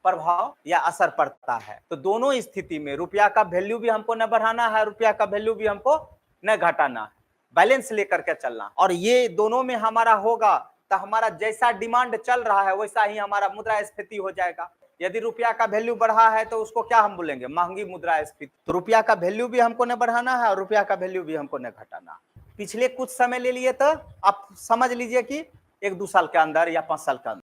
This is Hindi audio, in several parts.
प्रभाव या असर पड़ता है। तो दोनों स्थिति में रुपया का वैल्यू भी हमको न बढ़ाना है, रुपया का वैल्यू भी हमको न घटाना है, बैलेंस लेकर के चलना। और ये दोनों में हमारा होगा तो हमारा जैसा डिमांड चल रहा है वैसा ही हमारा मुद्रास्फीति हो जाएगा। यदि रुपया का वैल्यू बढ़ा है तो उसको क्या हम बोलेंगे, महंगी मुद्रास्फीति। तो रुपया का वैल्यू भी हमको न बढ़ाना है और रुपया का वैल्यू भी हमको न घटाना। पिछले कुछ समय ले लिए तो आप समझ लीजिए कि 1-2 साल के अंदर या 5 साल के अंदर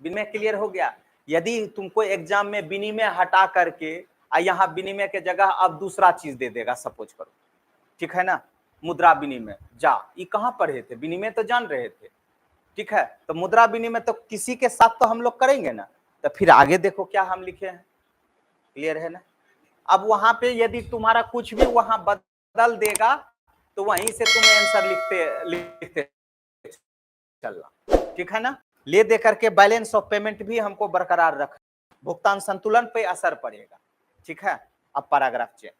विनिमय क्लियर हो गया। यदि तुमको एग्जाम में विनिमय हटा करके यहाँ विनिमय के जगह अब दूसरा चीज दे देगा, सपोज करो, ठीक है ना, मुद्रा विनिमय, जा ये कहाँ पढ़े थे, विनिमय तो जान रहे थे, ठीक है। तो मुद्रा विनिमय तो किसी के साथ तो हम लोग करेंगे ना, तो फिर आगे देखो क्या हम लिखे हैं, क्लियर है ना। अब वहां पे यदि तुम्हारा कुछ भी वहां बदल देगा तो वहीं से तुम आंसर लिखते चलना, ठीक है ना। ले दे करके बैलेंस ऑफ पेमेंट भी हमको बरकरार रख, भुगतान संतुलन पे असर पड़ेगा, ठीक है। अब पैराग्राफ चेंज।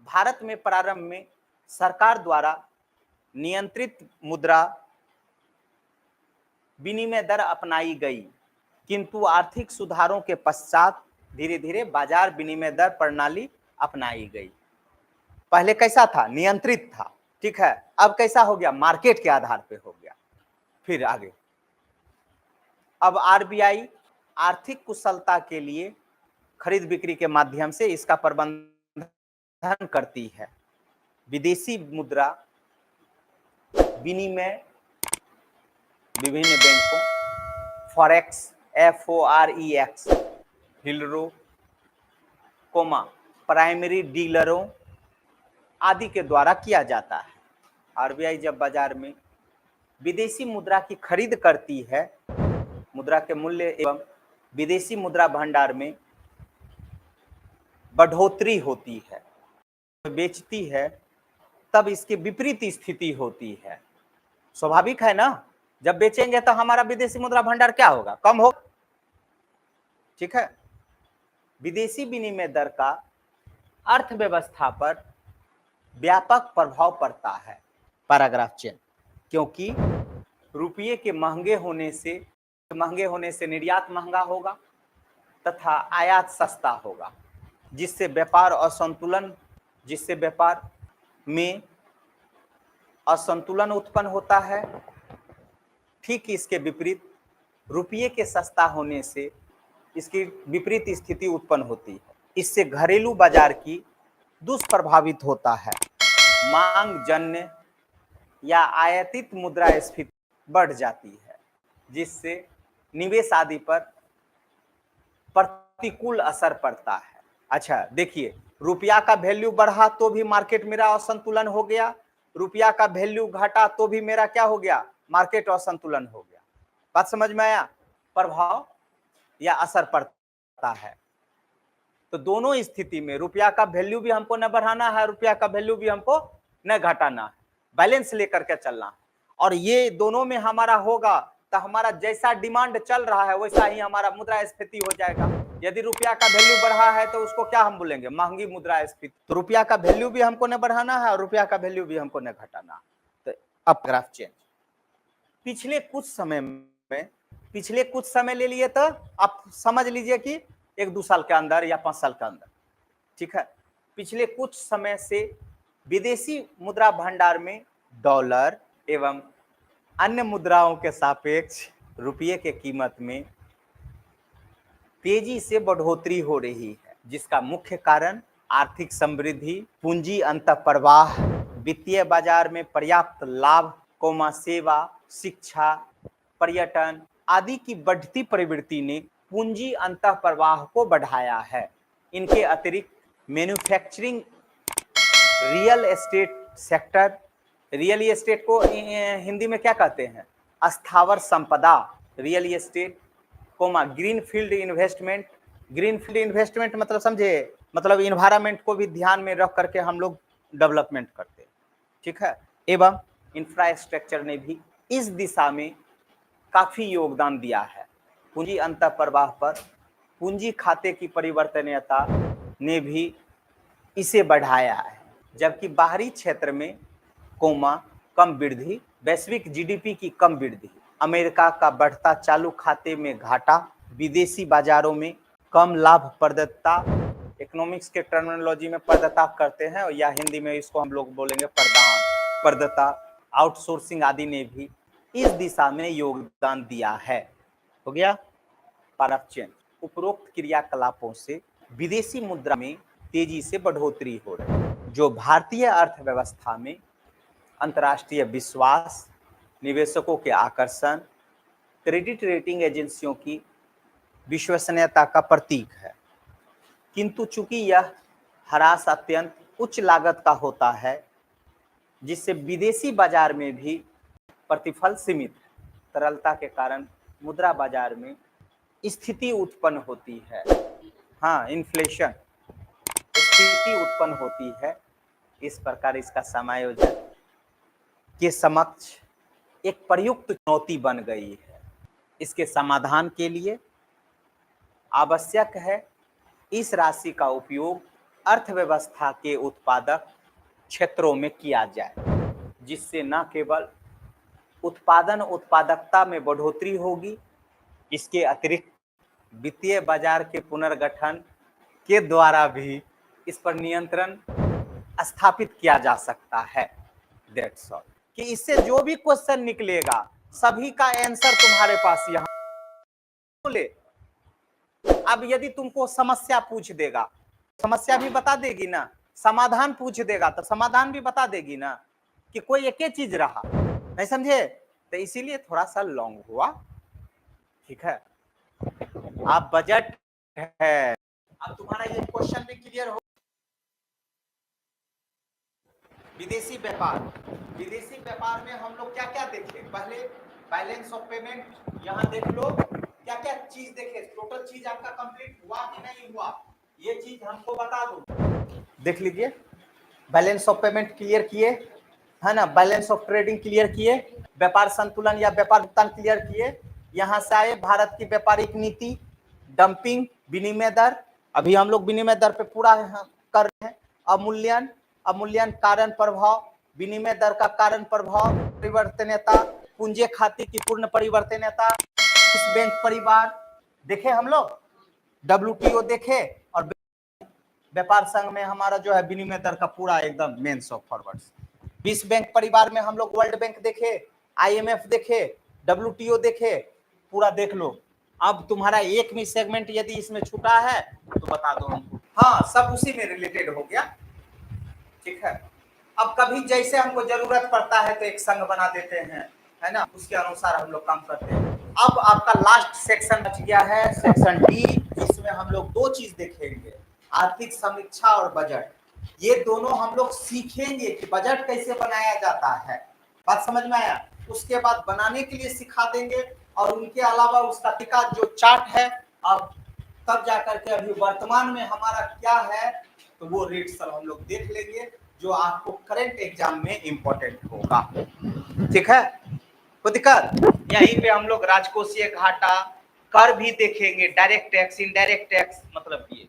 भारत में प्रारंभ में सरकार द्वारा नियंत्रित मुद्रा विनिमय दर अपनाई गई, किंतु आर्थिक सुधारों के पश्चात धीरे धीरे बाजार विनिमय दर प्रणाली अपनाई गई। पहले कैसा था, नियंत्रित था, ठीक है। अब कैसा हो गया, मार्केट के आधार पे हो गया। फिर आगे, अब आरबीआई आर्थिक कुशलता के लिए खरीद बिक्री के माध्यम से इसका प्रबंधन करती है। विदेशी मुद्रा विनिमय विभिन्न बैंकों, फॉरेक्स FOREX, हिलरो, प्राइमरी डीलरों आदि के द्वारा किया जाता है। आरबीआई जब बाजार में विदेशी मुद्रा की खरीद करती है, मुद्रा के मूल्य एवं विदेशी मुद्रा भंडार में बढ़ोतरी होती है, बेचती है, तब इसके विपरीत स्थिति होती है। स्वाभाविक है ना, जब बेचेंगे तो हमारा विदेशी मुद्रा भंडार क्या होगा, कम होगा, ठीक है। विदेशी विनिमय दर का अर्थव्यवस्था पर व्यापक प्रभाव पड़ता है। Paragraph change. क्योंकि रुपये के महंगे होने से निर्यात महंगा होगा तथा आयात सस्ता होगा, जिससे व्यापार में असंतुलन उत्पन्न होता है। ठीक इसके विपरीत रुपये के सस्ता होने से इसकी विपरीत स्थिति उत्पन्न होती है। इससे घरेलू बाजार की दुष्प्रभावित होता है, मांग जन्य या आयातित मुद्रास्फीति बढ़ जाती है, जिससे निवेश आदि पर प्रतिकूल असर पड़ता है। अच्छा देखिए, रुपया का वैल्यू बढ़ा तो भी मार्केट मेरा असंतुलन हो गया, रुपया का वैल्यू घटा तो भी मेरा क्या हो गया, मार्केट असंतुलन हो गया। बात समझ में आया, प्रभाव या असर पड़ता है। तो दोनों स्थिति में रुपया का वैल्यू भी हमको न बढ़ाना है, रुपया का वैल्यू भी हमको न घटाना है, बैलेंस लेकर के चलना है। और ये दोनों में हमारा होगा तो हमारा जैसा डिमांड चल रहा है वैसा ही हमारा मुद्रास्फीति हो जाएगा। यदि रुपया का वैल्यू बढ़ा है तो उसको क्या हम बोलेंगे, महंगी मुद्रास्फीति। तो रुपया का वैल्यू भी हमको न बढ़ाना है और रुपया का वैल्यू भी हमको न घटाना। तो अब ग्राफ चेंज। पिछले कुछ समय ले लिए तो आप समझ लीजिए कि 1-2 साल के अंदर या 5 साल के अंदर, ठीक है। पिछले कुछ समय से विदेशी मुद्रा भंडार में डॉलर एवं अन्य मुद्राओं के सापेक्ष रुपये के कीमत में तेजी से बढ़ोतरी हो रही है, जिसका मुख्य कारण आर्थिक समृद्धि, पूंजी अंतःप्रवाह, वित्तीय बाजार में पर्याप्त लाभ, सेवा, शिक्षा, पर्यटन आदि की बढ़ती प्रवृत्ति ने पूंजी अंतःप्रवाह को बढ़ाया है। इनके अतिरिक्त manufacturing, real estate sector, real estate को हिंदी में क्या कहते हैं, अस्थावर संपदा, रियल एस्टेट, ग्रीनफील्ड इन्वेस्टमेंट मतलब समझे, मतलब इन्वायरमेंट को भी ध्यान में रख करके हम लोग डेवलपमेंट करते हैं, ठीक है। एवं इंफ्रास्ट्रक्चर ने भी इस दिशा में काफी योगदान दिया है। पूंजी अंतःप्रवाह पर पूंजी खाते की परिवर्तनीयता ने भी इसे बढ़ाया है, जबकि बाहरी क्षेत्र में कम वृद्धि, वैश्विक जीडीपी की कम वृद्धि अमेरिका का बढ़ता चालू खाते में घाटा, विदेशी बाजारों में कम लाभप्रदता, इकोनॉमिक्स के टर्मिनोलॉजी में प्रदत्ता करते हैं, या हिंदी में इसको हम लोग बोलेंगे प्रदान, प्रदत्ता, आउटसोर्सिंग आदि ने भी इस दिशा में योगदान दिया है। हो गया पार्ट चेंज। उपरोक्त क्रियाकलापों से विदेशी मुद्रा में तेजी से बढ़ोतरी हो रही है, जो भारतीय अर्थव्यवस्था में अंतर्राष्ट्रीय विश्वास, निवेशकों के आकर्षण, क्रेडिट रेटिंग एजेंसियों की विश्वसनीयता का प्रतीक है। किंतु चूंकि यह ह्रास अत्यंत उच्च लागत का होता है, जिससे विदेशी बाजार में भी प्रतिफल सीमित है, तरलता के कारण मुद्रा बाजार में स्थिति उत्पन्न होती है। हाँ, इन्फ्लेशन स्थिति उत्पन्न होती है। इस प्रकार इसका समायोजन के समक्ष एक प्रयुक्त चुनौती बन गई है। इसके समाधान के लिए आवश्यक है इस राशि का उपयोग अर्थव्यवस्था के उत्पादक क्षेत्रों में किया जाए, जिससे न केवल उत्पादकता में बढ़ोतरी होगी, इसके अतिरिक्त वित्तीय बाजार के पुनर्गठन के द्वारा भी इस पर नियंत्रण स्थापित किया जा सकता है। That's all. कि इससे जो भी क्वेश्चन निकलेगा सभी का आंसर तुम्हारे पास यहाँ बोले। अब यदि तुमको समस्या पूछ देगा, समस्या भी बता देगी ना, समाधान पूछ देगा तो समाधान भी बता देगी ना, कि कोई एक ही चीज रहा, नहीं समझे? तो इसीलिए थोड़ा सा लॉन्ग हुआ, ठीक है। आप बजट है, अब तुम्हारा ये क्वेश्चन भी क्लियर हो। विदेशी व्यापार, विदेशी व्यापार में हम लोग क्या क्या देखे? पहले बैलेंस ऑफ पेमेंट, यहाँ देख लो क्या क्या चीज देखे, टोटल चीज आपका कंप्लीट हुआ कि नहीं हुआ, ये चीज हमको बता दो। देख लीजिए, बैलेंस ऑफ पेमेंट क्लियर किए है ना, बैलेंस ऑफ ट्रेडिंग क्लियर किए, व्यापार संतुलन या व्यापार भुगतान क्लियर किए। यहाँ से आए भारत की व्यापारिक नीति, डंपिंग, विनिमय दर, अभी हम लोग विनिमय दर पे पूरा कर रहे हैं। अवमूल्यन कारण प्रभाव, विनिमय दर का कारण प्रभाव, परिवर्तनीयता, पूंजी खाते की पूर्ण परिवर्तनीयता, बैंक परिवार देखे हम लोग, WTO देखे, और व्यापार संघ में हमारा जो है विनिमय दर का पूरा एकदम मेंस ऑफ फॉरवर्ड। विश्व बैंक परिवार में हम लोग वर्ल्ड बैंक देखे, IMF देखे, WTO देखे, पूरा देख लो। अब तुम्हारा एक भी सेगमेंट यदि इसमें छूटा है तो बता दो हमको। हाँ, सब उसी में रिलेटेड हो गया, ठीक है। अब कभी जैसे हमको जरूरत पड़ता है तो एक संघ बना देते हैं, है ना, उसके अनुसार हम लोग काम करते हैं। अब आपका लास्ट सेक्शन बच गया है, सेक्शन D, जिसमें हम लोग दो चीज देखेंगे, आर्थिक समीक्षा और बजट। ये दोनों हम लोग सीखेंगे कि बजट कैसे बनाया जाता है, बात समझ में आया? उसके बाद बनाने के लिए सिखा देंगे, और उनके अलावा उसका टिका जो चार्ट है, अब तब जाकर के अभी वर्तमान में हमारा क्या है तो वो रेट सब हम लोग देख लेंगे, जो आपको करंट एग्जाम में इंपॉर्टेंट होगा, ठीक है। कोई दिक्कत? यहीं पे हम लोग राजकोषीय घाटा, कर भी देखेंगे, डायरेक्ट टैक्स, इनडायरेक्ट टैक्स, मतलब ये